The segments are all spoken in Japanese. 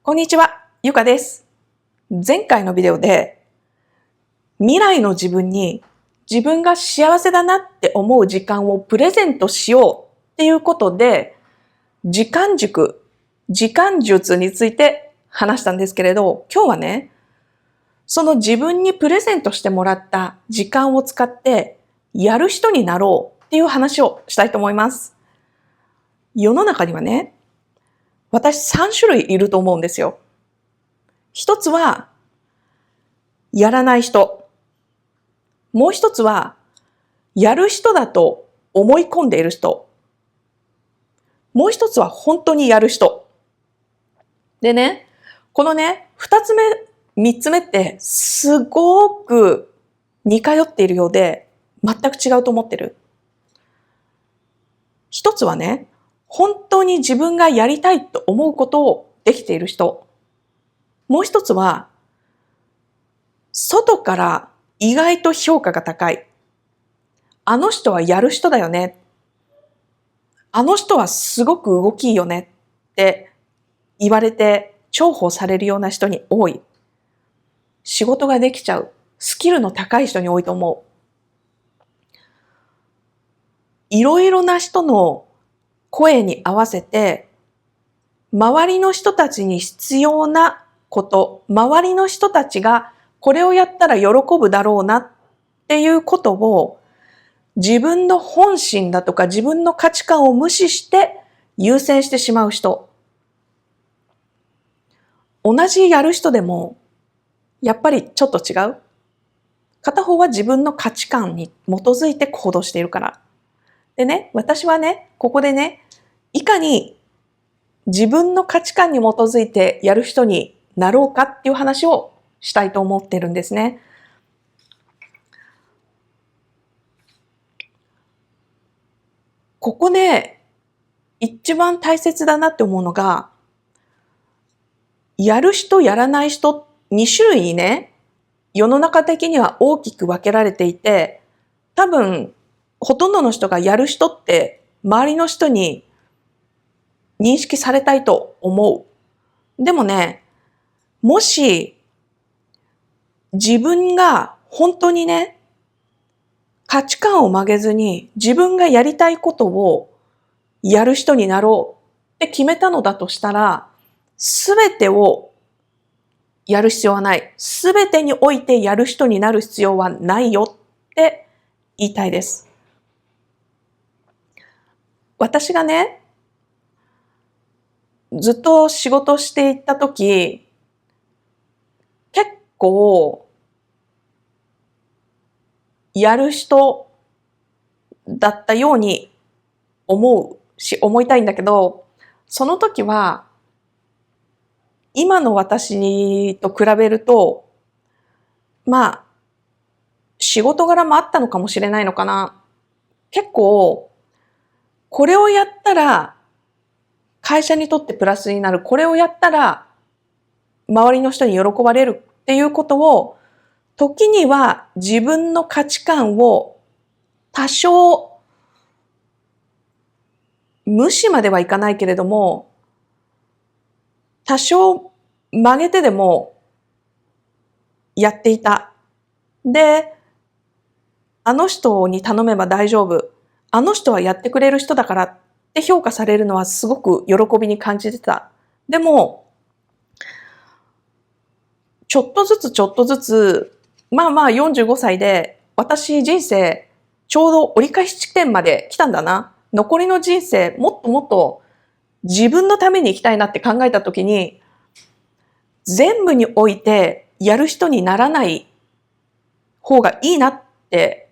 こんにちは、ゆかです。前回のビデオで未来の自分に自分が幸せだなって思う時間をプレゼントしようっていうことで時間術について話したんですけれど、今日はね、その自分にプレゼントしてもらった時間を使ってやる人になろうっていう話をしたいと思います。世の中にはね、私3種類いると思うんですよ。一つは、やらない人。もう一つは、やる人だと思い込んでいる人。もう一つは本当にやる人。でね、このね、二つ目、三つ目ってすごく似通っているようで、全く違うと思ってる。一つはね、本当に自分がやりたいと思うことをできている人。もう一つは、外から意外と評価が高い。あの人はやる人だよね。あの人はすごく動きいいよねって言われて重宝されるような人に多い。仕事ができちゃう。スキルの高い人に多いと思う。いろいろな人の声に合わせて、周りの人たちに必要なこと、周りの人たちがこれをやったら喜ぶだろうなっていうことを自分の本心だとか自分の価値観を無視して優先してしまう人。同じやる人でもやっぱりちょっと違う。片方は自分の価値観に基づいて行動しているから。でね、私はね、ここでね、いかに自分の価値観に基づいてやる人になろうかっていう話をしたいと思ってるんですね。ここで一番大切だなって思うのが、やる人やらない人2種類にね、世の中的には大きく分けられていて、多分ほとんどの人がやる人って周りの人に認識されたいと思う。でもね、もし自分が本当にね、価値観を曲げずに自分がやりたいことをやる人になろうって決めたのだとしたら、すべてをやる必要はない。すべてにおいてやる人になる必要はないよって言いたいです。私がね、ずっと仕事していったとき、結構やる人だったように思うし、思いたいんだけど、その時は今の私と比べると、まあ、仕事柄もあったのかもしれないのかな。結構、これをやったら会社にとってプラスになる。これをやったら周りの人に喜ばれるっていうことを、時には自分の価値観を多少無視まではいかないけれども、多少曲げてでもやっていた。で、あの人に頼めば大丈夫。あの人はやってくれる人だからって評価されるのはすごく喜びに感じてた。でも、ちょっとずつ、まあまあ45歳で、私人生ちょうど折り返し地点まで来たんだな。残りの人生もっともっと自分のために生きたいなって考えたときに、全部においてやる人にならない方がいいなって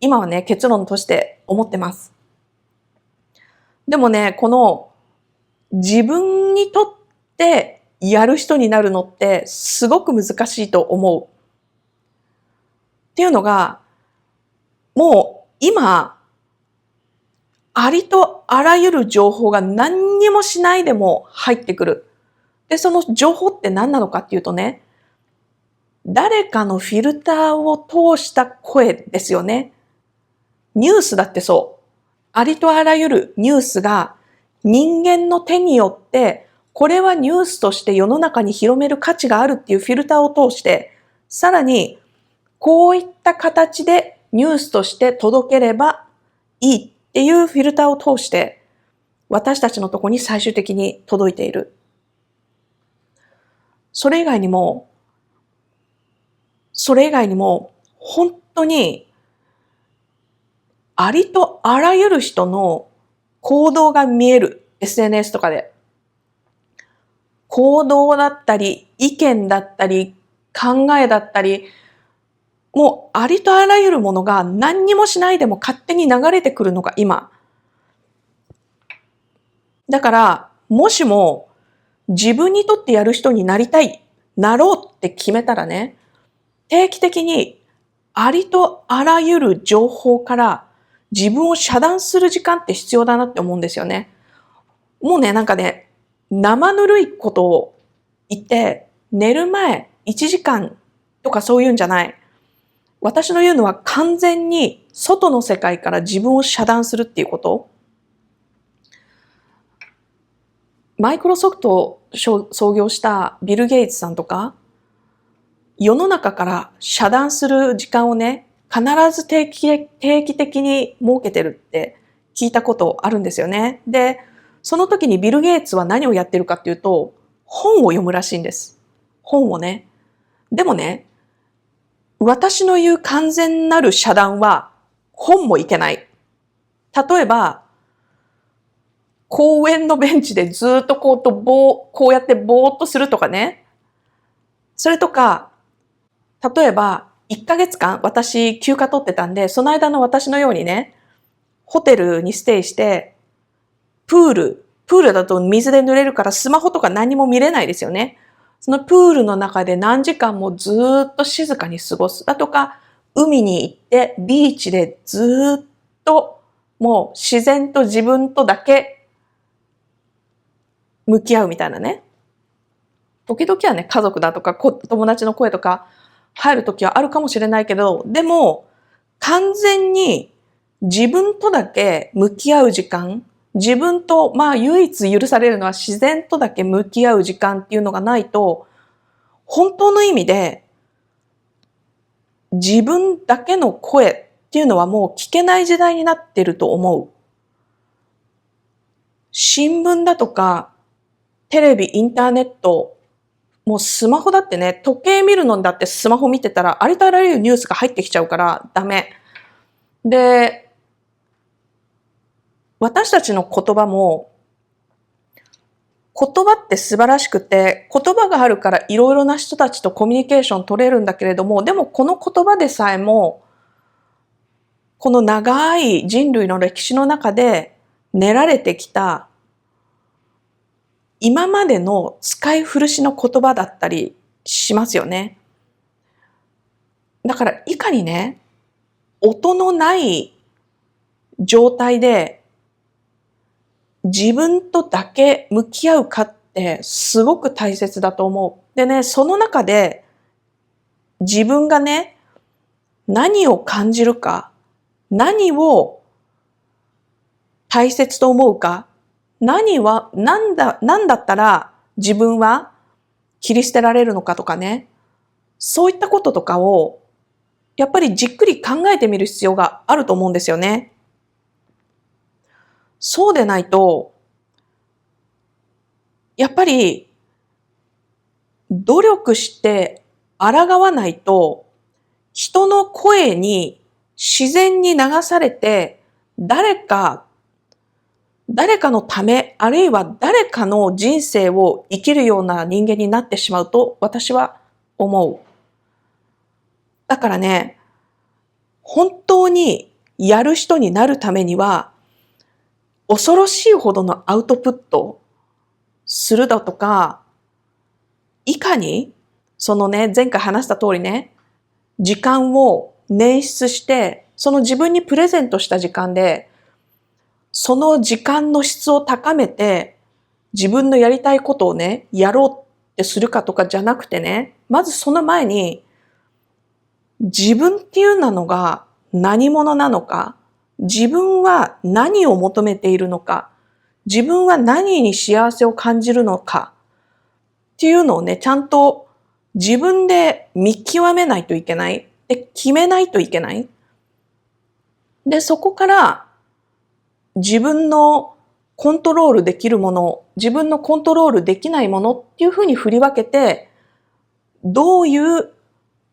今はね、結論として思ってます。でもね、この自分にとってやる人になるのってすごく難しいと思う。っていうのが、もう今、ありとあらゆる情報が何にもしないでも入ってくる。で、その情報って何なのかっていうとね、誰かのフィルターを通した声ですよね。ニュースだってそう。ありとあらゆるニュースが人間の手によってこれはニュースとして世の中に広める価値があるっていうフィルターを通して、さらにこういった形でニュースとして届ければいいっていうフィルターを通して、私たちのところに最終的に届いている。それ以外にも、本当にありとあらゆる人の行動が見える。SNS とかで。行動だったり、意見だったり、考えだったり、もうありとあらゆるものが何にもしないでも勝手に流れてくるのが今。だから、もしも自分にとってやる人になりたい、なろうって決めたらね、定期的にありとあらゆる情報から自分を遮断する時間って必要だなって思うんですよね。もうね、生ぬるいことを言って、寝る前1時間とかそういうんじゃない。私の言うのは完全に外の世界から自分を遮断するっていうこと。マイクロソフトを創業したビル・ゲイツさんとか、世の中から遮断する時間をね、必ず定期的に設けてるって聞いたことあるんですよね。で、その時にビル・ゲイツは何をやってるかっていうと、本を読むらしいんです。本をね。でもね、私の言う完全なる遮断は本もいけない。例えば、公園のベンチでずっとこうやってぼーっとするとかね。それとか、例えば、1ヶ月間私休暇取ってたんで、その間の私のようにね、ホテルにステイして、プールだと水で濡れるからスマホとか何も見れないですよね。そのプールの中で何時間もずっと静かに過ごす。だとか、海に行ってビーチでずっともう自然と自分とだけ向き合うみたいなね。時々はね、家族だとか友達の声とか入る時はあるかもしれないけど、でも完全に自分とだけ向き合う時間、自分と唯一許されるのは自然とだけ向き合う時間っていうのがないと、本当の意味で自分だけの声っていうのはもう聞けない時代になってると思う。新聞だとかテレビ、インターネット、もうスマホだってね、時計見るのだってスマホ見てたらありとあらゆるニュースが入ってきちゃうからダメ。で、私たちの言葉も、言葉って素晴らしくて、言葉があるからいろいろな人たちとコミュニケーション取れるんだけれども、でもこの言葉でさえも、この長い人類の歴史の中で練られてきた今までの使い古しの言葉だったりしますよね。だからいかにね、音のない状態で自分とだけ向き合うかってすごく大切だと思う。でね、その中で自分がね、何を感じるか、何を大切と思うか、なんだったら自分は切り捨てられるのかとかね、そういったこととかをやっぱりじっくり考えてみる必要があると思うんですよね。そうでないと、やっぱり努力して抗わないと、人の声に自然に流されて、誰かのため、あるいは誰かの人生を生きるような人間になってしまうと私は思う。だからね、本当にやる人になるためには、恐ろしいほどのアウトプットするだとか、いかに、そのね、前回話した通りね、時間を捻出して、その自分にプレゼントした時間で、その時間の質を高めて、自分のやりたいことをね、やろうってするかとかじゃなくてね、まずその前に、自分っていうのが何者なのか、自分は何を求めているのか、自分は何に幸せを感じるのかっていうのをね、ちゃんと自分で見極めないといけない。で、決めないといけない。で、そこから自分のコントロールできるもの、自分のコントロールできないものっていうふうに振り分けて、どういう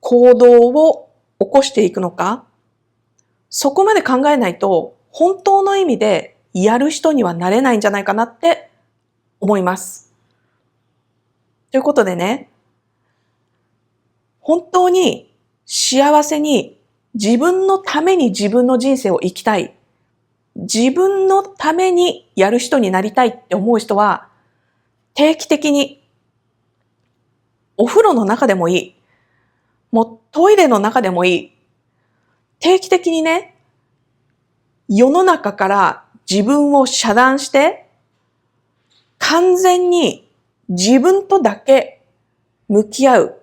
行動を起こしていくのか、そこまで考えないと、本当の意味でやる人にはなれないんじゃないかなって思います。ということでね、本当に幸せに自分のために自分の人生を生きたい。自分のためにやる人になりたいって思う人は、定期的にお風呂の中でもいい。もうトイレの中でもいい。定期的にね、世の中から自分を遮断して、完全に自分とだけ向き合う。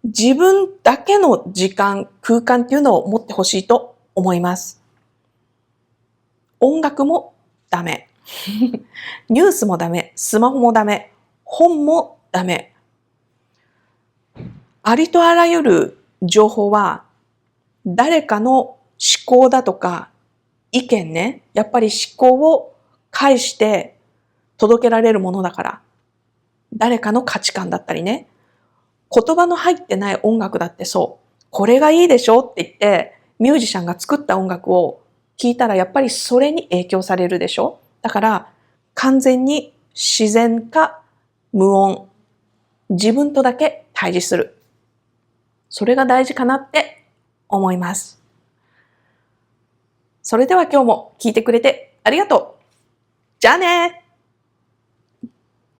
自分だけの時間、空間っていうのを持ってほしいと思います。音楽もダメ。ニュースもダメ。スマホもダメ。本もダメ。ありとあらゆる情報は誰かの思考だとか意見ね、やっぱり思考を介して届けられるものだから、誰かの価値観だったりね、言葉の入ってない音楽だってそう。これがいいでしょって言って、ミュージシャンが作った音楽を聴いたらやっぱりそれに影響されるでしょ。だから完全に自然か無音、自分とだけ対峙する。それが大事かなって思います。それでは今日も聞いてくれてありがとう。じゃあね。